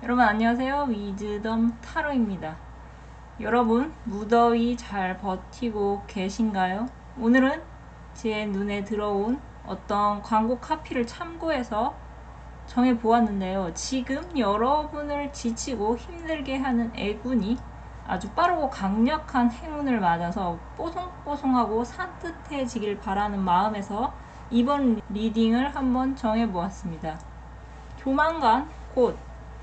여러분 안녕하세요. 위즈덤 타로입니다. 여러분 무더위 잘 버티고 계신가요? 오늘은 제 눈에 들어온 어떤 광고 카피를 참고해서 정해보았는데요. 지금 여러분을 지치고 힘들게 하는 애군이 아주 빠르고 강력한 행운을 맞아서 뽀송뽀송하고 산뜻해지길 바라는 마음에서 이번 리딩을 한번 정해보았습니다. 조만간 곧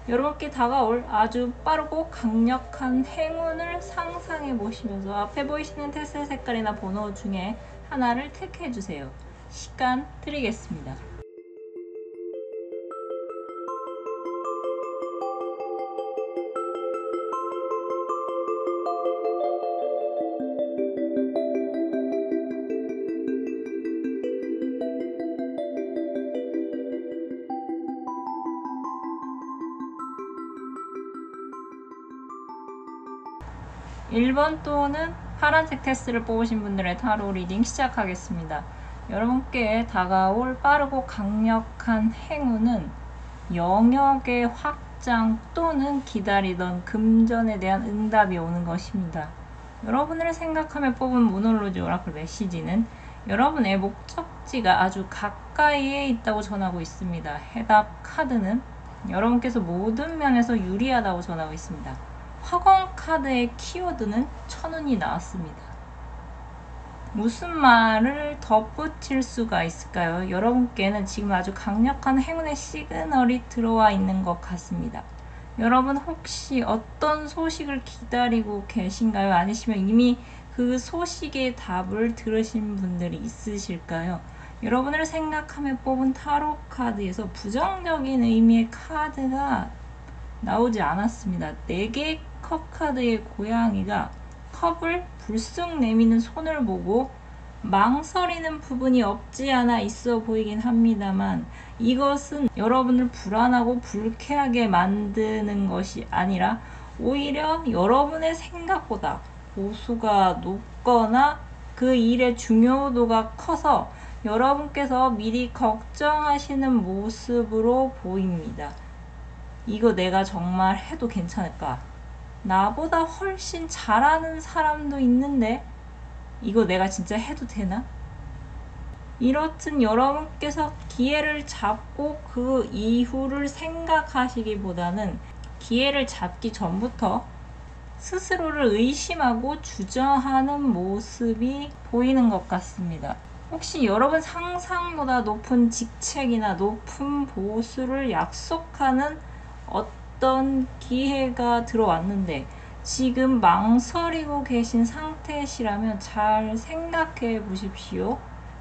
여러분께 다가올 아주 빠르고 강력한 행운을 상상해 보시면서 앞에 보이시는 테슬 색깔이나 번호 중에 하나를 택해 주세요. 시간 드리겠습니다. 1번 또는 파란색 테스트를 뽑으신 분들의 타로 리딩 시작하겠습니다. 여러분께 다가올 빠르고 강력한 행운은 영역의 확장 또는 기다리던 금전에 대한 응답이 오는 것입니다. 여러분을 생각하며 뽑은 모놀로지 오라클 메시지는 여러분의 목적지가 아주 가까이에 있다고 전하고 있습니다. 해답 카드는 여러분께서 모든 면에서 유리하다고 전하고 있습니다. 학원 카드의 키워드는 천운이 나왔습니다. 무슨 말을 덧붙일 수가 있을까요? 여러분께는 지금 아주 강력한 행운의 시그널이 들어와 있는 것 같습니다. 여러분 혹시 어떤 소식을 기다리고 계신가요? 아니시면 이미 그 소식의 답을 들으신 분들이 있으실까요? 여러분을 생각하며 뽑은 타로 카드에서 부정적인 의미의 카드가 나오지 않았습니다. 4개의 컵 카드의 고양이가 컵을 불쑥 내미는 손을 보고 망설이는 부분이 없지 않아 있어 보이긴 합니다만 이것은 여러분을 불안하고 불쾌하게 만드는 것이 아니라 오히려 여러분의 생각보다 보수가 높거나 그 일의 중요도가 커서 여러분께서 미리 걱정하시는 모습으로 보입니다. 이거 내가 정말 해도 괜찮을까? 나보다 훨씬 잘하는 사람도 있는데 이거 내가 진짜 해도 되나? 이렇듯 여러분께서 기회를 잡고 그 이후를 생각하시기보다는 기회를 잡기 전부터 스스로를 의심하고 주저하는 모습이 보이는 것 같습니다. 혹시 여러분 상상보다 높은 직책이나 높은 보수를 약속하는 어떤 기회가 들어왔는데 지금 망설이고 계신 상태시라면 잘 생각해 보십시오.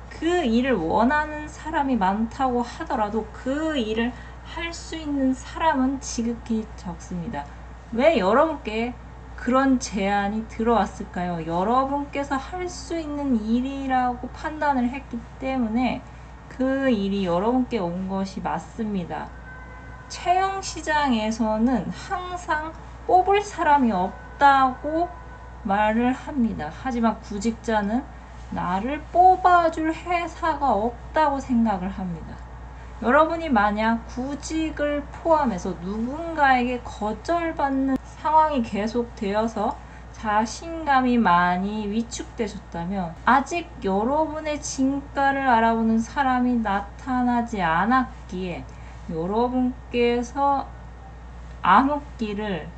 그 일을 원하는 사람이 많다고 하더라도 그 일을 할 수 있는 사람은 지극히 적습니다. 왜 여러분께 그런 제안이 들어왔을까요? 여러분께서 할 수 있는 일이라고 판단을 했기 때문에 그 일이 여러분께 온 것이 맞습니다. 채용 시장에서는 항상 뽑을 사람이 없다고 말을 합니다. 하지만 구직자는 나를 뽑아줄 회사가 없다고 생각을 합니다. 여러분이 만약 구직을 포함해서 누군가에게 거절받는 상황이 계속되어서 자신감이 많이 위축되셨다면 아직 여러분의 진가를 알아보는 사람이 나타나지 않았기에 여러분께서 암흑기를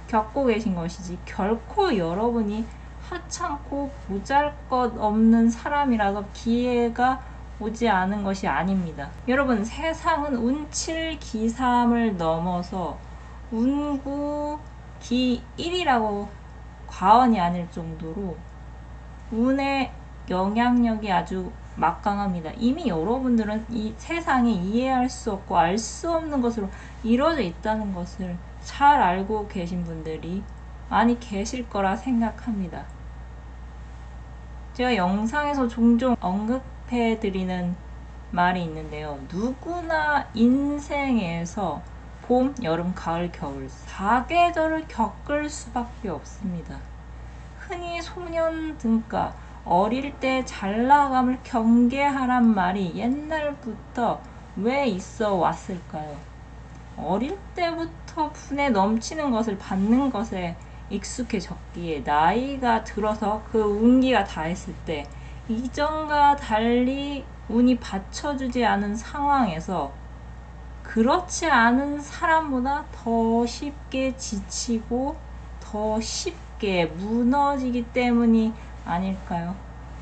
겪고 계신 것이지 결코 여러분이 하찮고 보잘것없는 사람이라서 기회가 오지 않은 것이 아닙니다. 여러분 세상은 운칠기삼을 넘어서 운구기일이라고 과언이 아닐 정도로 운의 영향력이 아주 막강합니다. 이미 여러분들은 이 세상에 이해할 수 없고 알 수 없는 것으로 이루어져 있다는 것을 잘 알고 계신 분들이 많이 계실 거라 생각합니다. 제가 영상에서 종종 언급해 드리는 말이 있는데요. 누구나 인생에서 봄, 여름, 가을, 겨울 4계절을 겪을 수밖에 없습니다. 흔히 소년 등가 어릴 때 잘나감을 경계하란 말이 옛날부터 왜 있어 왔을까요? 어릴 때부터 분에 넘치는 것을 받는 것에 익숙해졌기에 나이가 들어서 그 운기가 다했을 때 이전과 달리 운이 받쳐주지 않은 상황에서 그렇지 않은 사람보다 더 쉽게 지치고 더 쉽게 무너지기 때문이 아닐까요?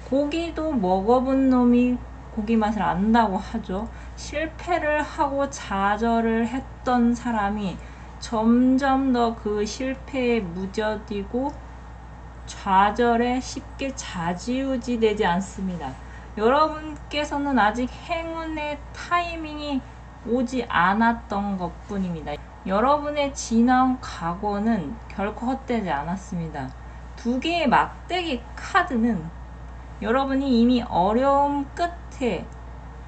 고기도 먹어본 놈이 고기 맛을 안다고 하죠. 실패를 하고 좌절을 했던 사람이 점점 더 그 실패에 무뎌지고 좌절에 쉽게 좌지우지 되지 않습니다. 여러분께서는 아직 행운의 타이밍이 오지 않았던 것 뿐입니다. 여러분의 지나온 과거는 결코 헛되지 않았습니다. 두 개의 막대기 카드는 여러분이 이미 어려움 끝에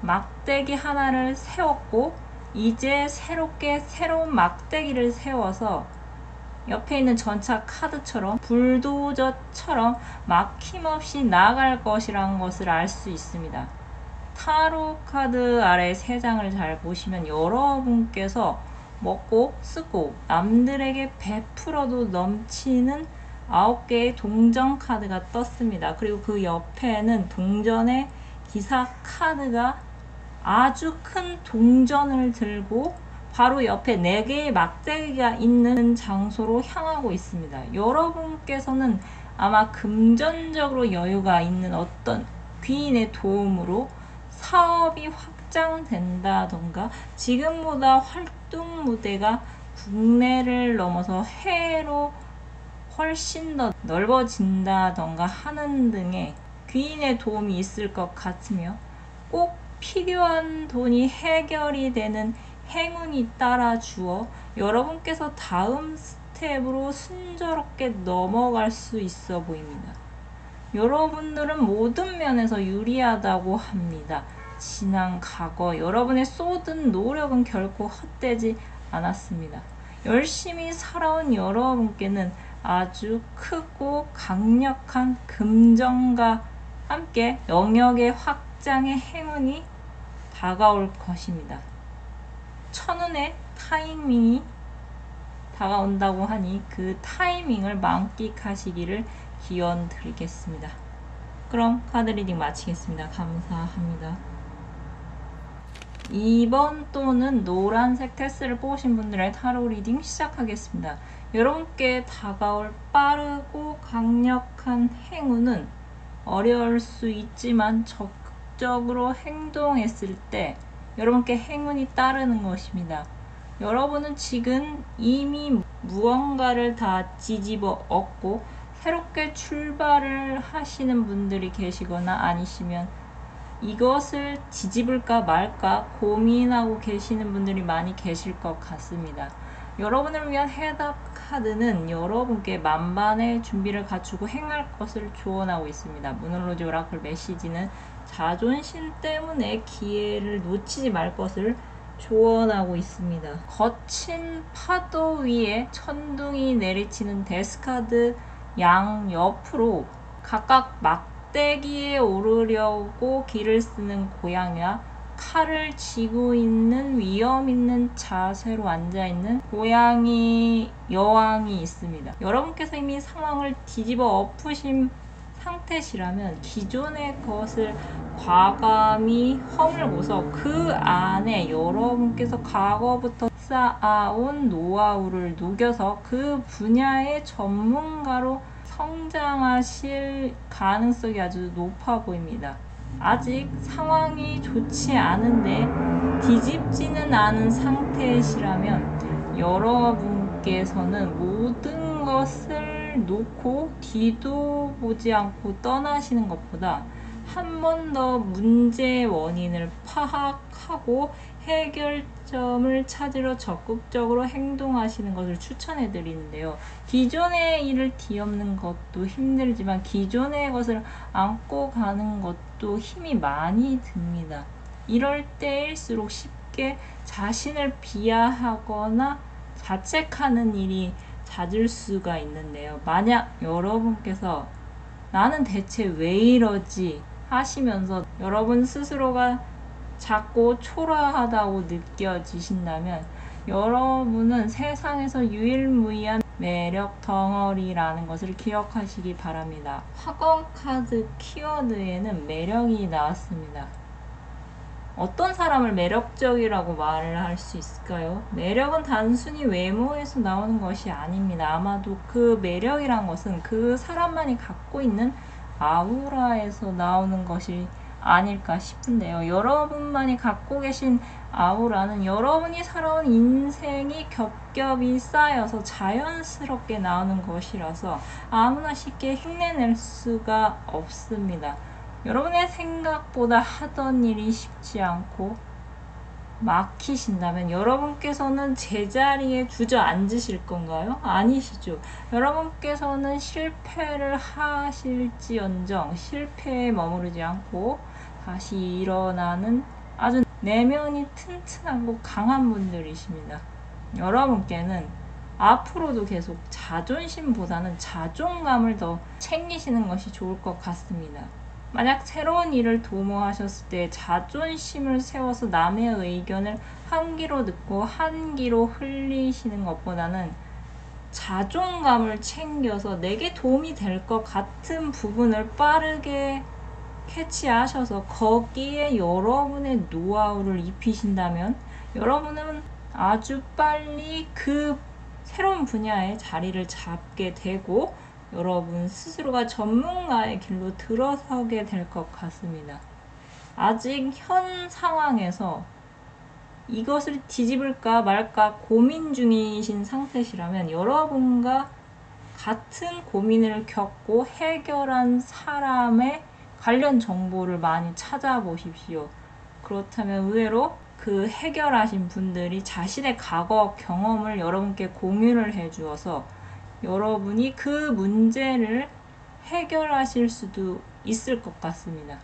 막대기 하나를 세웠고 이제 새롭게 새로운 막대기를 세워서 옆에 있는 전차 카드처럼 불도저처럼 막힘없이 나아갈 것이라는 것을 알 수 있습니다. 타로 카드 아래 3장을 잘 보시면 여러분께서 먹고 쓰고 남들에게 베풀어도 넘치는 9개의 동전 카드가 떴습니다. 그리고 그 옆에는 동전의 기사 카드가 아주 큰 동전을 들고 바로 옆에 4개의 막대기가 있는 장소로 향하고 있습니다. 여러분께서는 아마 금전적으로 여유가 있는 어떤 귀인의 도움으로 사업이 확장된다던가 지금보다 활동 무대가 국내를 넘어서 해외로 훨씬 더 넓어진다던가 하는 등의 귀인의 도움이 있을 것 같으며 꼭 필요한 돈이 해결이 되는 행운이 따라주어 여러분께서 다음 스텝으로 순조롭게 넘어갈 수 있어 보입니다. 여러분들은 모든 면에서 유리하다고 합니다. 지난 과거 여러분의 쏟은 노력은 결코 헛되지 않았습니다. 열심히 살아온 여러분께는 아주 크고 강력한 금전과 함께 영역의 확장의 행운이 다가올 것입니다. 천운의 타이밍이 다가온다고 하니 그 타이밍을 만끽하시기를 기원 드리겠습니다. 그럼 카드 리딩 마치겠습니다. 감사합니다. 2번 또는 노란색 테스를 뽑으신 분들의 타로 리딩 시작하겠습니다. 여러분께 다가올 빠르고 강력한 행운은 어려울 수 있지만 적극적으로 행동했을 때 여러분께 행운이 따르는 것입니다. 여러분은 지금 이미 무언가를 다 뒤집어 엎고 새롭게 출발을 하시는 분들이 계시거나 아니시면 이것을 뒤집을까 말까 고민하고 계시는 분들이 많이 계실 것 같습니다. 여러분을 위한 해답 카드는 여러분께 만반의 준비를 갖추고 행할 것을 조언하고 있습니다. 무놀로지 오라클 메시지는 자존심 때문에 기회를 놓치지 말 것을 조언하고 있습니다. 거친 파도 위에 천둥이 내리치는 데스카드 양 옆으로 각각 막대기에 오르려고 길을 쓰는 고양이와 칼을 쥐고 있는 위험 있는 자세로 앉아있는 고양이 여왕이 있습니다. 여러분께서 이미 상황을 뒤집어 엎으신 상태시라면 기존의 것을 과감히 허물고서 그 안에 여러분께서 과거부터 쌓아온 노하우를 녹여서 그 분야의 전문가로 성장하실 가능성이 아주 높아 보입니다. 아직 상황이 좋지 않은데 뒤집지는 않은 상태시라면 여러분께서는 모든 것을 놓고 뒤도 보지 않고 떠나시는 것보다 한 번 더 문제의 원인을 파악하고 해결점을 찾으러 적극적으로 행동하시는 것을 추천해 드리는데요. 기존의 일을 뒤엎는 것도 힘들지만 기존의 것을 안고 가는 것도 힘이 많이 듭니다. 이럴 때일수록 쉽게 자신을 비하하거나 자책하는 일이 잦을 수가 있는데요. 만약 여러분께서 나는 대체 왜 이러지 하시면서 여러분 스스로가 작고 초라하다고 느껴지신다면 여러분은 세상에서 유일무이한 매력 덩어리라는 것을 기억하시기 바랍니다. 학원 카드 키워드에는 매력이 나왔습니다. 어떤 사람을 매력적이라고 말을 할 수 있을까요? 매력은 단순히 외모에서 나오는 것이 아닙니다. 아마도 그 매력이란 것은 그 사람만이 갖고 있는 아우라에서 나오는 것이 아닐까 싶은데요. 여러분만이 갖고 계신 아우라는 여러분이 살아온 인생이 겹겹이 쌓여서 자연스럽게 나오는 것이라서 아무나 쉽게 흉내낼 수가 없습니다. 여러분의 생각보다 하던 일이 쉽지 않고 막히신다면 여러분께서는 제자리에 주저앉으실 건가요? 아니시죠. 여러분께서는 실패를 하실지언정 실패에 머무르지 않고 다시 일어나는 아주 내면이 튼튼하고 강한 분들이십니다. 여러분께는 앞으로도 계속 자존심보다는 자존감을 더 챙기시는 것이 좋을 것 같습니다. 만약 새로운 일을 도모하셨을 때 자존심을 세워서 남의 의견을 한 귀로 듣고 한 귀로 흘리시는 것보다는 자존감을 챙겨서 내게 도움이 될 것 같은 부분을 빠르게 캐치하셔서 거기에 여러분의 노하우를 입히신다면 여러분은 아주 빨리 그 새로운 분야에 자리를 잡게 되고 여러분 스스로가 전문가의 길로 들어서게 될 것 같습니다. 아직 현 상황에서 이것을 뒤집을까 말까 고민 중이신 상태시라면 여러분과 같은 고민을 겪고 해결한 사람의 관련 정보를 많이 찾아보십시오. 그렇다면 의외로 그 해결하신 분들이 자신의 과거 경험을 여러분께 공유를 해주어서 여러분이 그 문제를 해결하실 수도 있을 것 같습니다.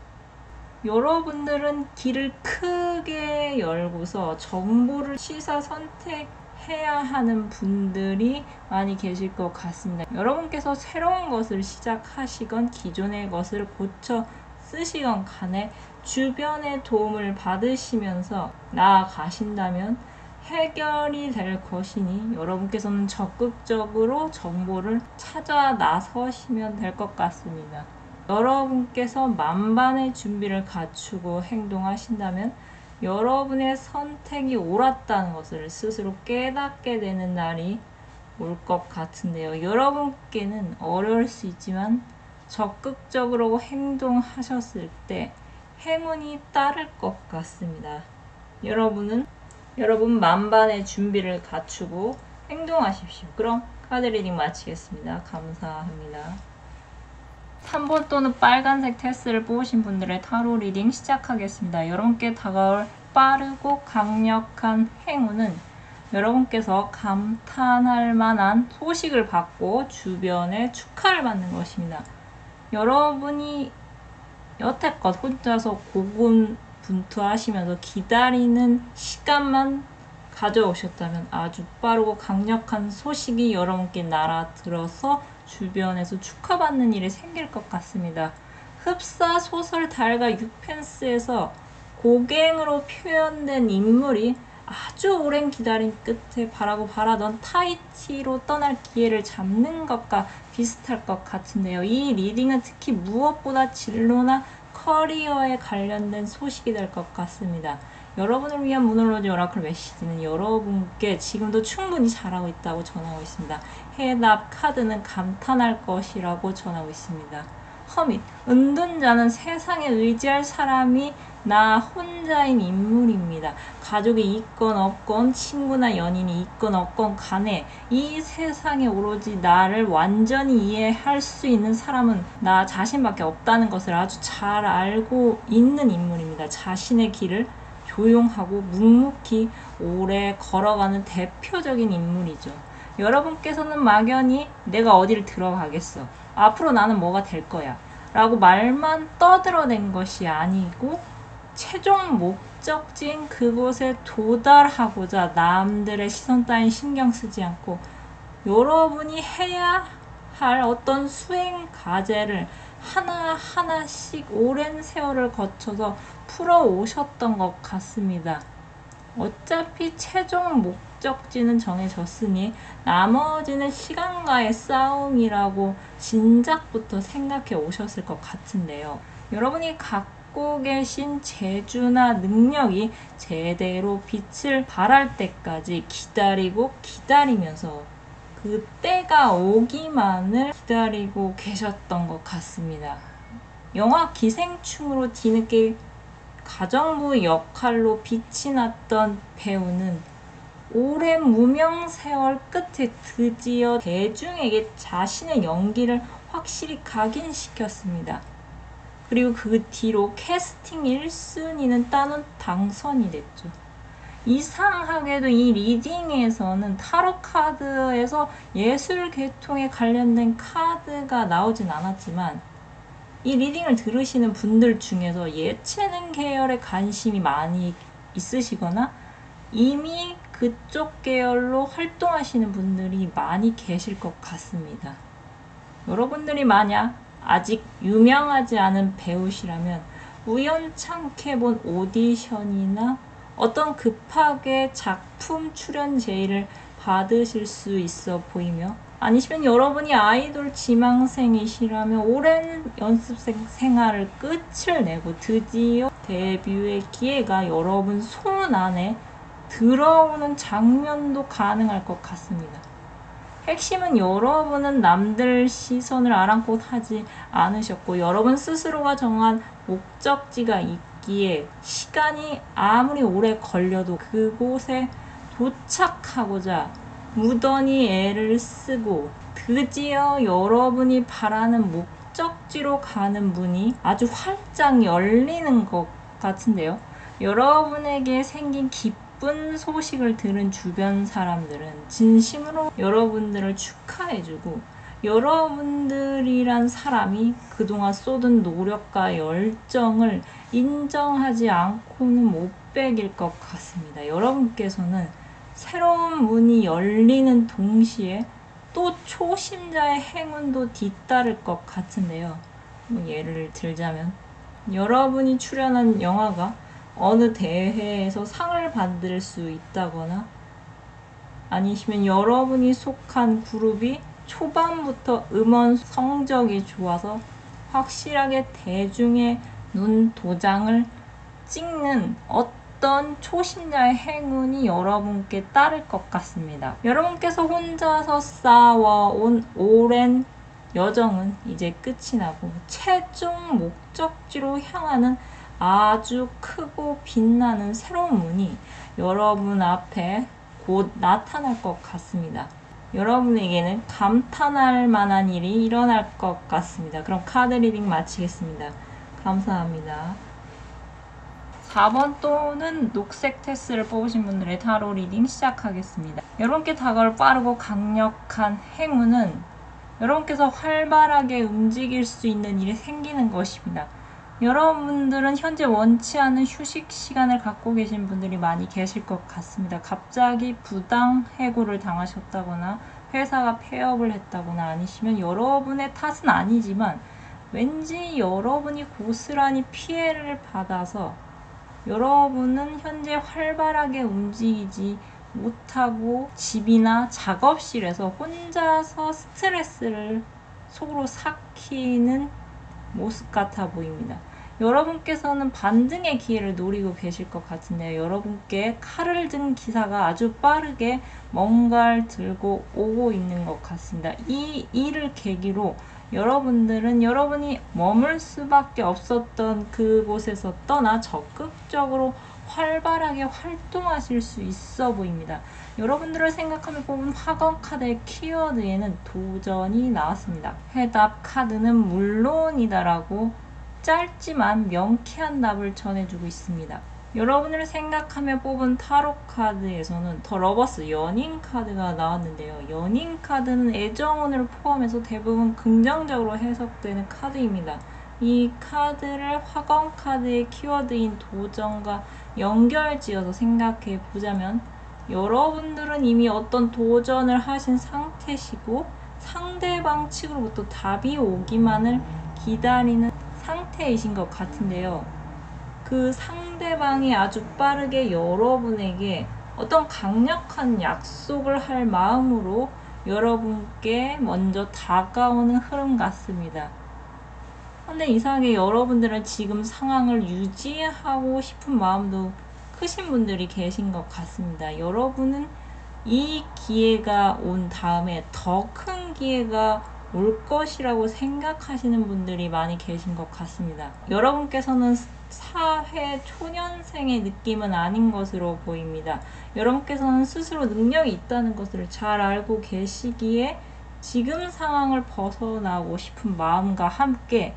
여러분들은 길을 크게 열고서 정보를 시사선택해야 하는 분들이 많이 계실 것 같습니다. 여러분께서 새로운 것을 시작하시건 기존의 것을 고쳐 쓰시건 간에 주변의 도움을 받으시면서 나아가신다면 해결이 될 것이니 여러분께서는 적극적으로 정보를 찾아 나서시면 될 것 같습니다. 여러분께서 만반의 준비를 갖추고 행동하신다면 여러분의 선택이 옳았다는 것을 스스로 깨닫게 되는 날이 올 것 같은데요. 여러분께는 어려울 수 있지만 적극적으로 행동하셨을 때 행운이 따를 것 같습니다. 여러분 만반의 준비를 갖추고 행동하십시오. 그럼 카드 리딩 마치겠습니다. 감사합니다. 3번 또는 빨간색 테스트를 뽑으신 분들의 타로 리딩 시작하겠습니다. 여러분께 다가올 빠르고 강력한 행운은 여러분께서 감탄할 만한 소식을 받고 주변에 축하를 받는 것입니다. 여러분이 여태껏 혼자서 고군분투하시면서 기다리는 시간만 가져오셨다면 아주 빠르고 강력한 소식이 여러분께 날아들어서 주변에서 축하받는 일이 생길 것 같습니다. 흡사 소설 달과 유펜스에서 고갱으로 표현된 인물이 아주 오랜 기다림 끝에 바라던 타히티로 떠날 기회를 잡는 것과 비슷할 것 같은데요. 이 리딩은 특히 무엇보다 진로나 커리어에 관련된 소식이 될 것 같습니다. 여러분을 위한 문홀로지 오라클 메시지는 여러분께 지금도 충분히 잘하고 있다고 전하고 있습니다. 해답 카드는 감탄할 것이라고 전하고 있습니다. 허밋, 은둔자는 세상에 의지할 사람이 나 혼자인 인물입니다. 가족이 있건 없건 친구나 연인이 있건 없건 간에 이 세상에 오로지 나를 완전히 이해할 수 있는 사람은 나 자신밖에 없다는 것을 아주 잘 알고 있는 인물입니다. 자신의 길을 조용하고 묵묵히 오래 걸어가는 대표적인 인물이죠. 여러분께서는 막연히 내가 어디를 들어가겠어, 앞으로 나는 뭐가 될 거야 라고 말만 떠들어댄 것이 아니고 최종 목적지인 그곳에 도달하고자 남들의 시선 따윈 신경 쓰지 않고 여러분이 해야 할 어떤 수행 과제를 하나하나씩 오랜 세월을 거쳐서 풀어오셨던 것 같습니다. 어차피 최종 목적지는 정해졌으니 나머지는 시간과의 싸움이라고 진작부터 생각해 오셨을 것 같은데요. 여러분이 갖고 계신 재주나 능력이 제대로 빛을 발할 때까지 기다리고 기다리면서 그 때가 오기만을 기다리고 계셨던 것 같습니다. 영화 기생충으로 뒤늦게 가정부 역할로 빛이 났던 배우는 오랜 무명 세월 끝에 드디어 대중에게 자신의 연기를 확실히 각인시켰습니다. 그리고 그 뒤로 캐스팅 1순위는 따놓은 당선이 됐죠. 이상하게도 이 리딩에서는 타로 카드에서 예술 계통에 관련된 카드가 나오진 않았지만 이 리딩을 들으시는 분들 중에서 예체능 계열에 관심이 많이 있으시거나 이미 그쪽 계열로 활동하시는 분들이 많이 계실 것 같습니다. 여러분들이 만약 아직 유명하지 않은 배우시라면 우연찮게 본 오디션이나 어떤 급하게 작품 출연 제의를 받으실 수 있어 보이며, 아니시면 여러분이 아이돌 지망생이시라면 오랜 연습 생활을 끝을 내고 드디어 데뷔의 기회가 여러분 손 안에 들어오는 장면도 가능할 것 같습니다. 핵심은 여러분은 남들 시선을 아랑곳하지 않으셨고 여러분 스스로가 정한 목적지가 있기에 시간이 아무리 오래 걸려도 그곳에 도착하고자 무던히 애를 쓰고 드디어 여러분이 바라는 목적지로 가는 문이 아주 활짝 열리는 것 같은데요. 여러분에게 생긴 기쁜 소식을 들은 주변 사람들은 진심으로 여러분들을 축하해주고 여러분들이란 사람이 그동안 쏟은 노력과 열정을 인정하지 않고는 못 베길 것 같습니다. 여러분께서는 새로운 문이 열리는 동시에 또 초심자의 행운도 뒤따를 것 같은데요. 예를 들자면 여러분이 출연한 영화가 어느 대회에서 상을 받을 수 있다거나 아니시면 여러분이 속한 그룹이 초반부터 음원 성적이 좋아서 확실하게 대중의 눈 도장을 찍는 어떤 초심자의 행운이 여러분께 따를 것 같습니다. 여러분께서 혼자서 쌓아온 오랜 여정은 이제 끝이 나고 최종 목적지로 향하는 아주 크고 빛나는 새로운 문이 여러분 앞에 곧 나타날 것 같습니다. 여러분에게는 감탄할 만한 일이 일어날 것 같습니다. 그럼 카드 리딩 마치겠습니다. 감사합니다. 4번 또는 녹색 테스를 뽑으신 분들의 타로 리딩 시작하겠습니다. 여러분께 다가올 빠르고 강력한 행운은 여러분께서 활발하게 움직일 수 있는 일이 생기는 것입니다. 여러분들은 현재 원치 않은 휴식 시간을 갖고 계신 분들이 많이 계실 것 같습니다. 갑자기 부당 해고를 당하셨다거나 회사가 폐업을 했다거나 아니시면 여러분의 탓은 아니지만 왠지 여러분이 고스란히 피해를 받아서 여러분은 현재 활발하게 움직이지 못하고 집이나 작업실에서 혼자서 스트레스를 속으로 삭히는 모습 같아 보입니다. 여러분께서는 반등의 기회를 노리고 계실 것 같은데요. 여러분께 칼을 든 기사가 아주 빠르게 뭔가를 들고 오고 있는 것 같습니다. 이 일을 계기로 여러분들은 여러분이 머물 수밖에 없었던 그곳에서 떠나 적극적으로 활발하게 활동하실 수 있어 보입니다. 여러분들을 생각하며 뽑은 화건 카드의 키워드에는 도전이 나왔습니다. 해답 카드는 물론이다라고 짧지만 명쾌한 답을 전해주고 있습니다. 여러분을 생각하며 뽑은 타로 카드에서는 더 러버스 연인 카드가 나왔는데요. 연인 카드는 애정운을 포함해서 대부분 긍정적으로 해석되는 카드입니다. 이 카드를 화건 카드의 키워드인 도전과 연결지어서 생각해 보자면 여러분들은 이미 어떤 도전을 하신 상태시고 상대방 측으로부터 답이 오기만을 기다리는 상태이신 것 같은데요. 그 상대방이 아주 빠르게 여러분에게 어떤 강력한 약속을 할 마음으로 여러분께 먼저 다가오는 흐름 같습니다. 근데 이상하게 여러분들은 지금 상황을 유지하고 싶은 마음도 크신 분들이 계신 것 같습니다. 여러분은 이 기회가 온 다음에 더 큰 기회가 올 것이라고 생각하시는 분들이 많이 계신 것 같습니다. 여러분께서는 사회 초년생의 느낌은 아닌 것으로 보입니다. 여러분께서는 스스로 능력이 있다는 것을 잘 알고 계시기에 지금 상황을 벗어나고 싶은 마음과 함께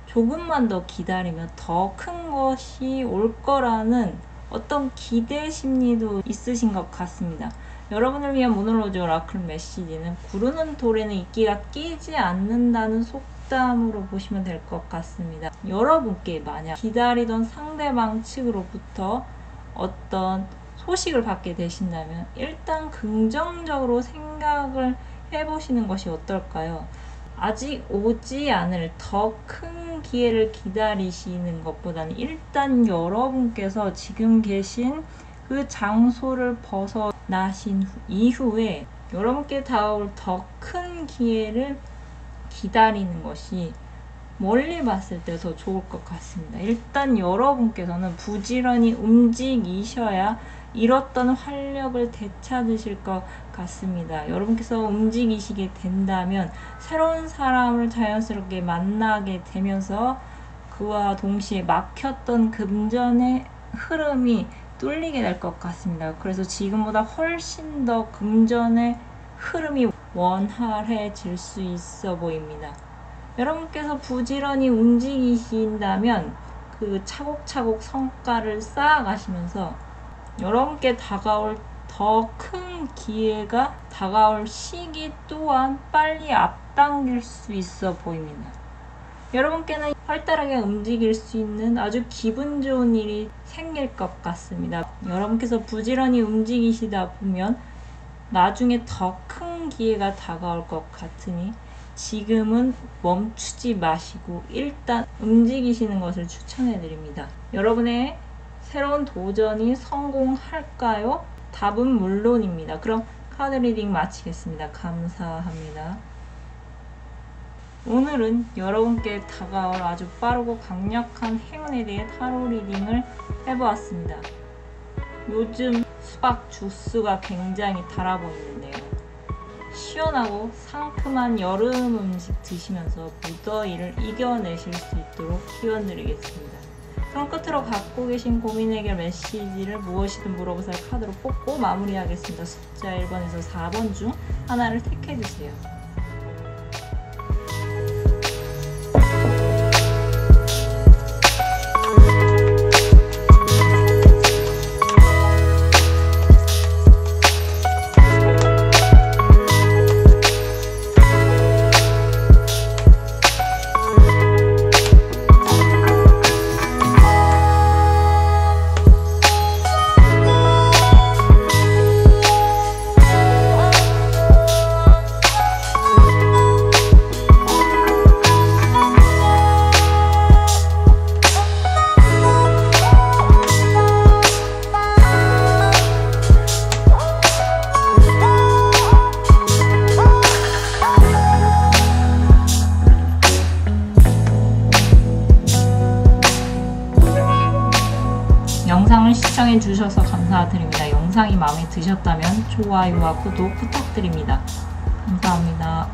조금만 더 기다리면 더 큰 것이 올 거라는 어떤 기대 심리도 있으신 것 같습니다. 여러분을 위한 모놀로지 오라클 메시지는 구르는 돌에는 이끼가 끼지 않는다는 속담으로 보시면 될 것 같습니다. 여러분께 만약 기다리던 상대방 측으로부터 어떤 소식을 받게 되신다면 일단 긍정적으로 생각을 해보시는 것이 어떨까요? 아직 오지 않을 더 큰 기회를 기다리시는 것보다는 일단 여러분께서 지금 계신 그 장소를 벗어나신 이후에 여러분께 다가올 더 큰 기회를 기다리는 것이 멀리 봤을 때 더 좋을 것 같습니다. 일단 여러분께서는 부지런히 움직이셔야 잃었던 활력을 되찾으실 것 같습니다. 여러분께서 움직이시게 된다면 새로운 사람을 자연스럽게 만나게 되면서 그와 동시에 막혔던 금전의 흐름이 뚫리게 될 것 같습니다. 그래서 지금보다 훨씬 더 금전의 흐름이 원활해질 수 있어 보입니다. 여러분께서 부지런히 움직이신다면 그 차곡차곡 성과를 쌓아가시면서 여러분께 다가올 더 큰 기회가 다가올 시기 또한 빨리 앞당길 수 있어 보입니다. 여러분께는 활달하게 움직일 수 있는 아주 기분 좋은 일이 생길 것 같습니다. 여러분께서 부지런히 움직이시다 보면 나중에 더 큰 기회가 다가올 것 같으니 지금은 멈추지 마시고 일단 움직이시는 것을 추천해 드립니다. 여러분의 새로운 도전이 성공할까요? 답은 물론입니다. 그럼 카드 리딩 마치겠습니다. 감사합니다. 오늘은 여러분께 다가올 아주 빠르고 강력한 행운에 대해 타로 리딩을 해보았습니다. 요즘 수박 주스가 굉장히 달아 보이는데요. 시원하고 상큼한 여름 음식 드시면서 무더위를 이겨내실 수 있도록 기원드리겠습니다. 그럼 끝으로 갖고 계신 고민 해결 메시지를 무엇이든 물어보세요 카드로 뽑고 마무리하겠습니다. 숫자 1번에서 4번 중 하나를 택해주세요. 영상을 시청해 주셔서 감사드립니다. 영상이 마음에 드셨다면 좋아요와 구독 부탁드립니다. 감사합니다.